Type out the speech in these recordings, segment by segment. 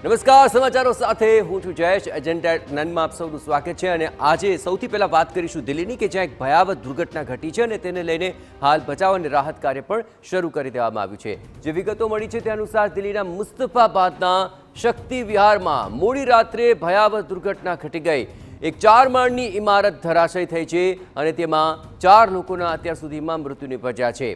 નમસ્કાર, સમાચારો સાથે હું છું જયેશ. એજન્ડા નનમાં આપ સૌનું સ્વાગત છે. અને આજે સૌથી પહેલા વાત કરીશું દિલ્હીની, કે જ્યાં એક ભયાવહ દુર્ઘટના ઘટી છે અને તેને લઈને હાલ બચાવ અને રાહત કાર્ય પણ શરૂ કરી દેવામાં આવ્યું છે. જે વિગતો મળી છે તે અનુસાર દિલ્હીના મુસ્તફાબાદના શક્તિ વિહારમાં મોડી રાત્રે ભયાવહ દુર્ઘટના ઘટી ગઈ. એક 4 માળની ઇમારત ધરાશયી થઈ છે અને તેમાં 4 લોકોના અત્યાર સુધીમાં મૃત્યુ નિપજ્યા છે.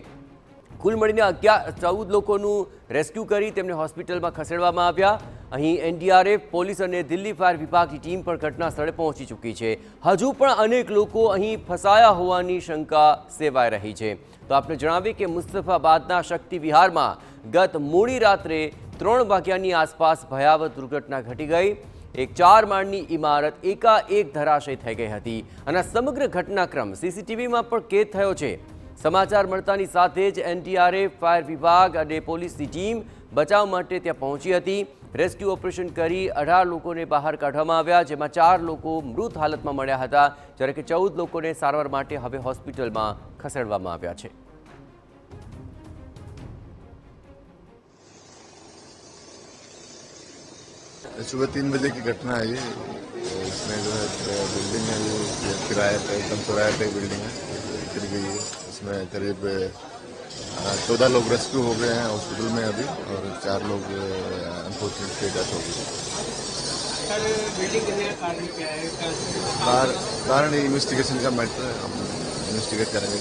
કુલ મળીને 14 લોકોનું રેસ્ક્યુ કરી તેમને હોસ્પિટલમાં ખસેડવામાં આવ્યા. અહીં એનડીઆરએફ, પોલીસ અને દિલ્હી ફાયર વિભાગની ટીમ પણ ઘટના સ્થળે પહોંચી ચૂકી છે. હજુ પણ અનેક લોકો અહીં ફસાયા હોવાની શંકા સેવાઈ રહી છે. તો આપણે જણાવીએ કે મુસ્તફાબાદના શક્તિ વિહારમાં ગત મોડી રાત્રે 3 વાગ્યાની આસપાસ ભયાવહ દુર્ઘટના ઘટી ગઈ. એક 4 માળની ઇમારત એકાએક ધરાશયી થઈ ગઈ હતી અને સમગ્ર ઘટનાક્રમ સીસીટીવીમાં પણ કેદ થયો છે. સમાચાર મળતાની સાથે જ એનડીઆરએફ, ફાયર વિભાગ અને પોલીસની ટીમ બચાવ માટે ત્યાં પહોંચી હતી. રેસ્ક્યુ ઓપરેશન કરી 18 લોકોને બહાર કાઢવામાં આવ્યા, જેમાં 4 લોકો મૃત હાલતમાં મળ્યા હતા, જ્યારે કે 14 લોકોને સારવાર માટે હવે હોસ્પિટલમાં ખસેડવામાં આવ્યા છે. सुबह 3 बजे की घटना है ये. इसमें जो है बिल्डिंग है, ये किराए पे एकदम किराए पे बिल्डिंग है, गिर गई है. इसमें करीब 14 लोग रेस्क्यू हो गए हैं हॉस्पिटल में अभी, और 4 लोग अनफॉर्चुनेटली डेथ हो गई. सर, बिल्डिंग गिरने का कारण क्या है? कारण इन्वेस्टिगेशन का मैटर है, हम इन्वेस्टिगेट करेंगे.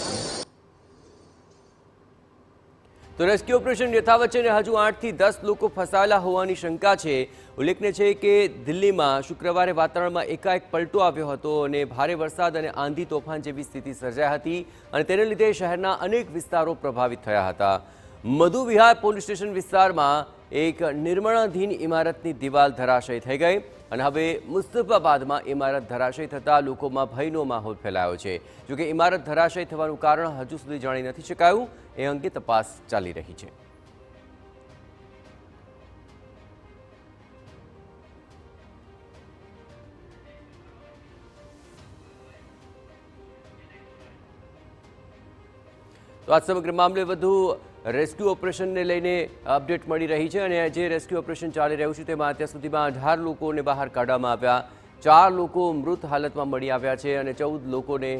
તો રેસ્ક્યુ ઓપરેશન યથાવત છે અને હજુ 8 થી 10 લોકો ફસાયેલા હોવાની શંકા છે. ઉલ્લેખનીય છે કે દિલ્હીમાં શુક્રવારે વાતાવરણમાં એકાએક પલટો આવ્યો હતો અને ભારે વરસાદ અને આંધી તોફાન જેવી સ્થિતિ સર્જાઈ હતી અને તેને લીધે શહેરના અનેક વિસ્તારો પ્રભાવિત થયા હતા. મધુ વિહાર પોલીસ સ્ટેશન વિસ્તારમાં એક નિર્માણાધીન ઇમારતની દિવાલ ધરાશયી થઈ ગઈ અને હવે મુસ્તફાબાદમાં ઇમારત ધરાશયી થતાં લોકોમાં ભયનો માહોલ ફેલાયો છે. જોકે ઇમારત ધરાશયી થવાનું કારણ હજુ સુધી જાણી નથી શકાયું. એ અંગે તપાસ ચાલી રહી છે. તો આ સમગ્ર મામલે વધુ રેસ્ક્યુ ઓપરેશનને લઈને અપડેટ મળી રહી છે અને જે રેસ્ક્યુ ઓપરેશન ચાલી રહ્યું છે તેમાં અત્યાર સુધીમાં 18 લોકોને બહાર કાઢવામાં આવ્યા, 4 લોકો મૃત હાલતમાં મળી આવ્યા છે અને 14 લોકોને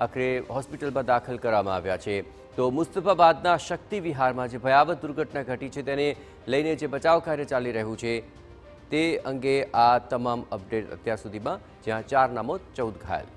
આખરે હોસ્પિટલમાં દાખલ કરવામાં આવ્યા છે. તો મુસ્તફાબાદના શક્તિ વિહારમાં જે ભયાવહ દુર્ઘટના ઘટી છે તેને લઈને જે બચાવ કાર્ય ચાલી રહ્યું છે તે અંગે આ તમામ અપડેટ અત્યાર સુધીમાં, જ્યાં 4 ના મોત, 14 ઘાયલ.